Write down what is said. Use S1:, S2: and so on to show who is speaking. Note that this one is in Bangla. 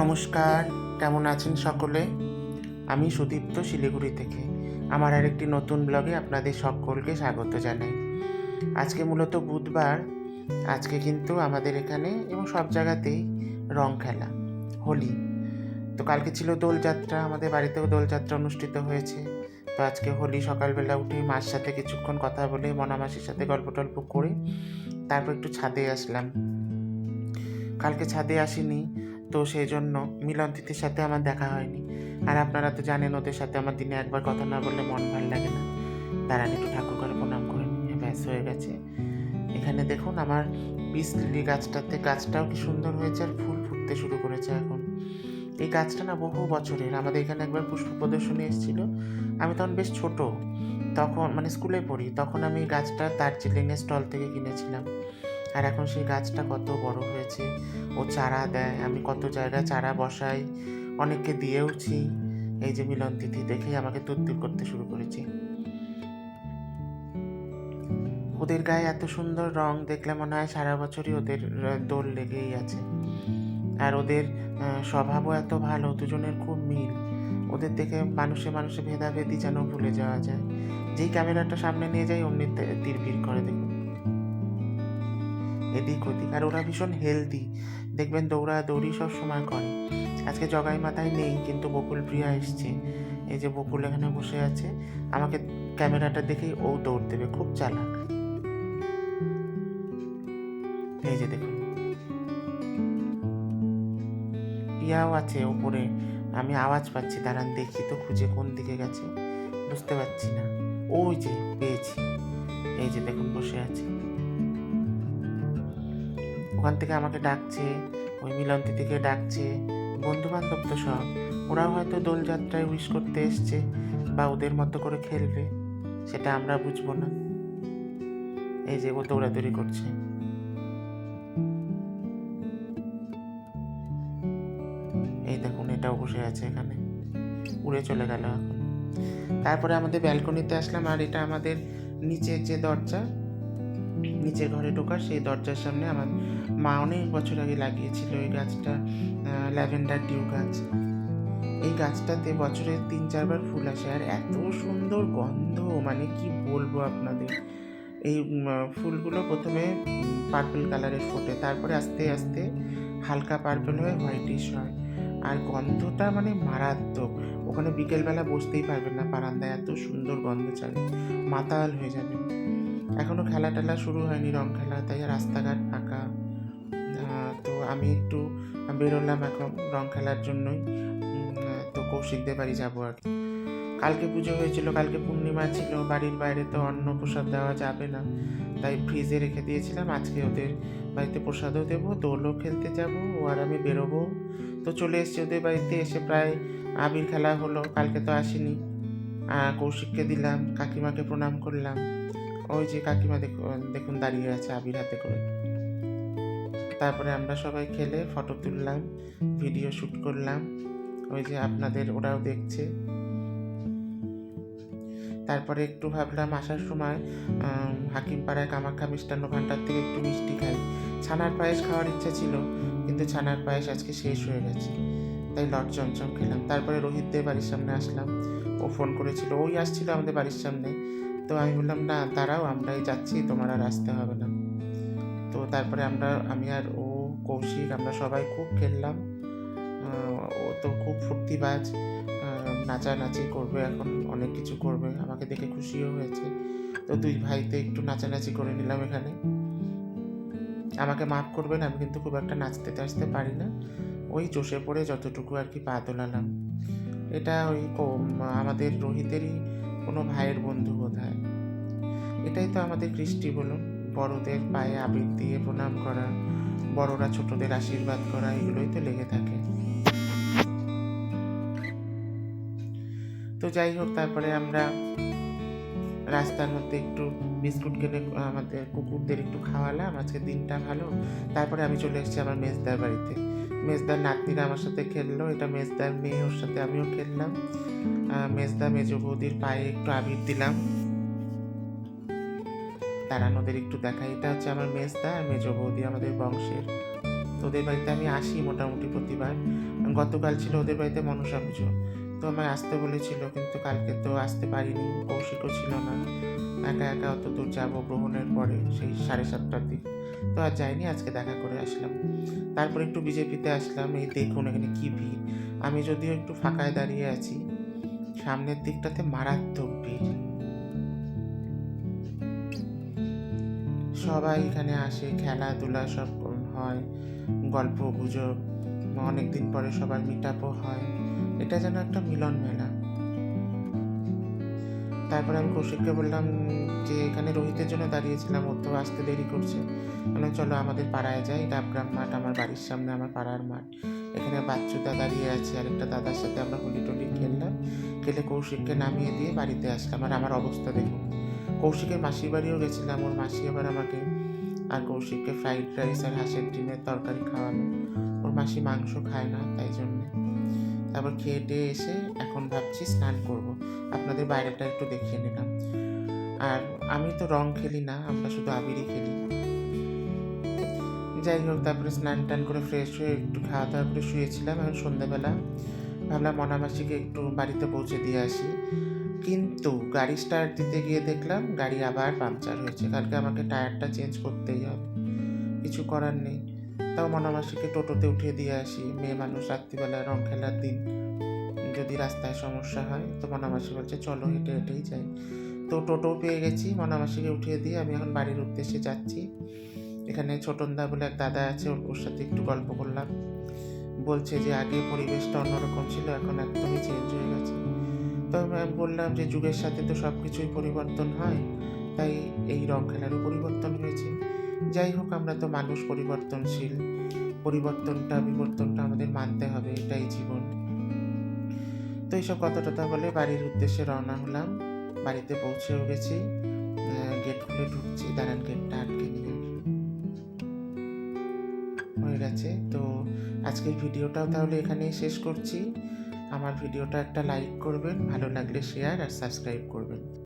S1: নমস্কার, কেমন আছেন সকলে? আমি সুদীপ্ত শিলিগুড়ি থেকে আমার আরেকটি নতুন ব্লগে আপনাদের সকলকে স্বাগত জানাই। আজকে মূলত বুধবার। আজকে কিন্তু আমাদের এখানে এবং সব জায়গাতেই রং খেলা, হোলি। তো কালকে ছিল দোলযাত্রা, আমাদের বাড়িতেও দোলযাত্রা অনুষ্ঠিত হয়েছে। তো আজকে হোলি সকালবেলা উঠে মার সাথে কিছুক্ষণ কথা বলে, মনামাসির সাথে গল্প টল্প করে তারপর একটু ছাদে আসলাম। কালকে ছাদে আসিনি, তো সেই জন্য মিলন তিথির সাথে আমার দেখা হয়নি। আর আপনারা তো জানেন, ওদের সাথে আমার দিনে একবার কথা না বললে মন ভালো লাগে না। দাঁড়ান একটু ঠাকুর করে প্রণাম করে নিয়ে ব্যাস হয়ে গেছে। এখানে দেখুন আমার পিস লিলি গাছটাও কি সুন্দর হয়েছে, আর ফুল ফুটতে শুরু করেছে এখন। এই গাছটা না বহু বছরের, আমাদের এখানে একবার পুষ্প প্রদর্শনী এসেছিল। আমি তখন বেশ ছোট, তখন মানে স্কুলে পড়ি, তখন আমি এই গাছটা দার্জিলিংয়ের স্টল থেকে কিনেছিলাম। আর এখন সেই গাছটা কত বড় হয়েছে, ও চারা দেয়, আমি কত জায়গায় চারা বসাই, অনেককে দিয়েওছি। এই যে মিলন তিথি দেখেই আমাকে তুত্তুর করতে শুরু করেছে। ওদের গায়ে এত সুন্দর রং দেখলে মনে হয় সারা বছরই ওদের দোল লেগেই আছে। আর ওদের স্বভাবও এত ভালো, দুজনের খুব মিল। ওদের দেখে মানুষে মানুষে ভেদাভেদি যেন ভুলে যাওয়া যায়। যেই ক্যামেরাটা সামনে নিয়ে যাই অমনি তিরবির করে, দেখুন এদিক ওদিক। আর ওরা ভীষণ হেলদি, দেখবেন দৌড়াদৌড়ি সব সময় করে। আজকে জগাই মাথায় নেই, কিন্তু বকুল প্রিয়া এসছে। এই যে বকুল এখানে বসে আছে, আমাকে ক্যামেরাটা দেখেই ও দৌড় দেবে, খুব চালাক। এই যে দেখুন প্রিয়াও আছে ওপরে, আমি আওয়াজ পাচ্ছি, দাঁড়ান দেখি তো খুঁজে কোন দিকে গেছে, বুঝতে পারছি না। ওই যে পেয়েছি, এই যে দেখুন বসে আছে, ওখান থেকে আমাকে ডাকছে, ওই মিলন্তি থেকে ডাকছে। বন্ধু বান্ধব তো সব, ওরাও হয়তো দোলযাত্রায় উইশ করতে এসছে বা ওদের মতো করে খেলবে, সেটা আমরা বুঝবো না। এই যে ও দৌড়াদৌড়ি করছে, এই দেখুন এটাও বসে আছে এখানে, উড়ে চলে গেল এখন। তারপরে আমাদের ব্যালকনিতে আসলাম, আর এটা আমাদের নিচের যে দরজা, নিচের ঘরে ঢোকার সেই দরজার সামনে আমার মা অনেক বছর আগে লাগিয়েছিল এই গাছটা, ল্যাভেন্ডার ডিউ গাছ। এই গাছটাতে বছরে 3-4 বার ফুল আসে, আর এত সুন্দর গন্ধ, মানে কি বলবো আপনাদের। এই ফুলগুলো প্রথমে পার্পল কালারের ফোটে, তারপরে আস্তে আস্তে হালকা পার্পল হয়ে হোয়াইটিশ হয়, আর গন্ধটা মানে মারাত্মক। ওখানে বিকেলবেলা বসতেই পারবেন না বারান্দায়, এত সুন্দর গন্ধ ছাড়ে, মাতাল হয়ে যাবে। এখনও খেলা টেলা শুরু হয়নি, রং খেলা, তাই রাস্তাঘাট ফাঁকা। তো আমি একটু বেরোলাম এখন রং খেলার জন্যই। তো কৌশিকদের বাড়ি যাবো আর কি। কালকে পুজো হয়েছিল, কালকে পূর্ণিমা ছিল, বাড়ির বাইরে তো অন্ন প্রসাদ দেওয়া যাবে না, তাই ফ্রিজে রেখে দিয়েছিলাম। আজকে ওদের বাড়িতে প্রসাদও দেবো, দোলও খেলতে যাবো, ও আর আমি বেরোবো। তো চলে এসেছি ওদের বাড়িতে, এসে প্রায় আবির খেলা হলো, কালকে তো আসিনি। কৌশিককে দিলাম, কাকিমাকে প্রণাম করলাম। ওই যে কাকিমা দেখুন দাঁড়িয়ে আছে আবির হাতে করে। তারপরে আমরা সবাই খেলে ফটো তুললাম, ভিডিও শ্যুট করলাম, ওই যে আপনাদের ওরাও দেখছে। তারপরে একটু ভাবলাম আসার সময় হাকিমপাড়ায় কামাখ্যা মিষ্টান্ন ভাণ্ডার থেকে একটু মিষ্টি খাই। ছানার পায়েস খাওয়ার ইচ্ছা ছিল, কিন্তু ছানার পায়েস আজকে শেষ হয়ে গেছে, তাই লট চমচম খেলাম। তারপরে রোহিতদের বাড়ির সামনে আসলাম, ও ফোন করেছিল, ওই আসছিল আমাদের বাড়ির সামনে। তো আমি বললাম না দাঁড়াও, আমরাই যাচ্ছি, তোমার আর আসতে হবে না। তো তারপরে আমি আর ও, কৌশিক, আমরা সবাই খুব খেললাম। ও তো খুব ফুর্তিবাজ, নাচানাচি করবে, এখন অনেক কিছু করবে, আমাকে দেখে খুশিও হয়েছে। তো দুই ভাইতে একটু নাচানাচি করে নিলাম এখানে। আমাকে মাফ করবেন, আমি কিন্তু খুব একটা নাচতে টাচতে পারি না, ওই চষে পড়ে যতটুকু আর কি পা তোলালাম। এটা ওই আমাদের রোহিতেরই কোনো ভাইয়ের বন্ধু বোধ হয়। এটাই তো আমাদের কৃষ্টি বলুন, বড়দের পায়ে আবির দিয়ে প্রণাম করা, বড়রা ছোটদের আশীর্বাদ করা, এগুলোই তো লেগে থাকে। তো যাই হোক, তারপরে আমরা রাস্তার মধ্যে একটু বিস্কুট কিনে আমাদের কুকুরদের একটু খাওয়ালাম, আজকে দিনটা ভালো। তারপরে আমি চলে এসেছি আমার মেজদার বাড়িতে। মেজদার নাতনিরা আমার সাথে খেললো, এটা মেজদার মেয়ে, ওর সাথে আমিও খেললাম। মেজদা মেজ বৌদির পায়ে একটু আবির দিলাম। দাঁড়ান ওদের একটু দেখাই, এটা হচ্ছে আমার মেজদা আর মেজ বৌদি, আমাদের বংশের। তোদের বাড়িতে আমি আসি মোটামুটি প্রতিবার, গতকাল ছিল ওদের বাড়িতে মনসা পুজো, তো আমায় আসতে বলেছিল, কিন্তু কালকে তো আসতে পারিনি, কৌশিকও ছিল না। একা একা অত দূর যাবো গ্রহণের পরে, সেই 7:30টার দিক, তো আর যাইনি, আজকে দেখা করে আসলাম। তারপরে একটু বিজেপিতে আসলাম, এই দেখুন এখানে কি ভিড়। আমি যদিও একটু ফাঁকায় দাঁড়িয়ে আছি, সামনের দিকটাতে মারাত্মক ভিড়। সবাই এখানে আসে, খেলাধুলা সব হয়, গল্প গুজব, অনেকদিন পরে সবার মিট আপও হয়, এটা যেন একটা মিলন মেলা। তারপরে আমি কৌশিককে বললাম যে এখানে রোহিতের জন্য দাঁড়িয়েছিলাম, ওর তো আসতে দেরি করছে, মানে চলো আমাদের পাড়ায় যাই, ডাবগ্রাম মাঠ আমার বাড়ির সামনে, আমার পাড়ার মাঠ, এখানে বাচ্চুদা দাঁড়িয়ে আছে, আরেকটা দাদার সাথে আমরা হোলি টোলি খেললাম, খেলে কৌশিককে নামিয়ে দিয়ে বাড়িতে আসলাম। আর আমার অবস্থা দেখুন, কৌশিকের মাসির বাড়িও গেছিলাম, ওর মাসি আবার আমাকে আর কৌশিককে ফ্রাইড রাইস আর হাঁসের ডিমের তরকারি খাওয়ালো, ওর মাসি মাংস খায় না তাই জন্যে। তারপর খেয়ে টেয়ে এসে এখন ভাবছি স্নান করব, আপনাদের বাইরেটা একটু দেখিয়ে নিলাম। আর আমি তো রং খেলি না, আমরা শুধু আবিরই খেলি। যাই হোক, তারপরে স্নান টান করে ফ্রেশ হয়ে একটু খাওয়া দাওয়া করে শুয়েছিলাম। এখন সন্ধ্যাবেলা ভাবলাম মনামাসিকে একটু বাড়িতে পৌঁছে দিয়ে আসি, কিন্তু গাড়ি স্টার্ট দিতে গিয়ে দেখলাম গাড়ি আবার পাংচার হয়েছে। কালকে আমাকে টায়ারটা চেঞ্জ করতেই হবে, কিছু করার নেই। তাও মনামাসিকে টোটোতে উঠিয়ে দিয়ে আসি, মেয়ে মানুষ, রাত্রিবেলা রং খেলার দিন, যদি রাস্তায় সমস্যা হয়। তো মনামাসি বলছে চলো হেঁটে হেঁটেই যাই, তো টোটোও পেয়ে গেছি, মনামাসিকে উঠিয়ে দিয়ে আমি এখন বাড়ির উদ্দেশ্যে যাচ্ছি। এখানে ছোটনদা বলে এক দাদা আছে, ওর সাথে একটু গল্প করলাম, বলছে যে আগে পরিবেশটা অন্যরকম ছিল, এখন একদমই চেঞ্জ হয়ে গেছে। তো আমি বললাম যে যুগের সাথে তো সব কিছুই পরিবর্তন হয়, তাই এই রং খেলারও পরিবর্তন হয়েছে। যাই হোক, আমরা তো মানুষ, পরিবর্তনশীল, বিবর্তনটা আমাদের মানতে হবে, এটাই জীবন। তো এইসব কথা টথা বলে বাড়ির উদ্দেশ্যে রওনা হলাম, বাড়িতে পৌঁছেও গেছি, গেট খুলে ঢুকছি, দাঁড়ান গেটটা আটকে নিয়ে হয়ে গেছে। তো আজকের ভিডিওটাও তাহলে এখানেই শেষ করছি। আমার ভিডিওটা একটা লাইক করবেন, ভালো লাগলে শেয়ার আর সাবস্ক্রাইব করবেন।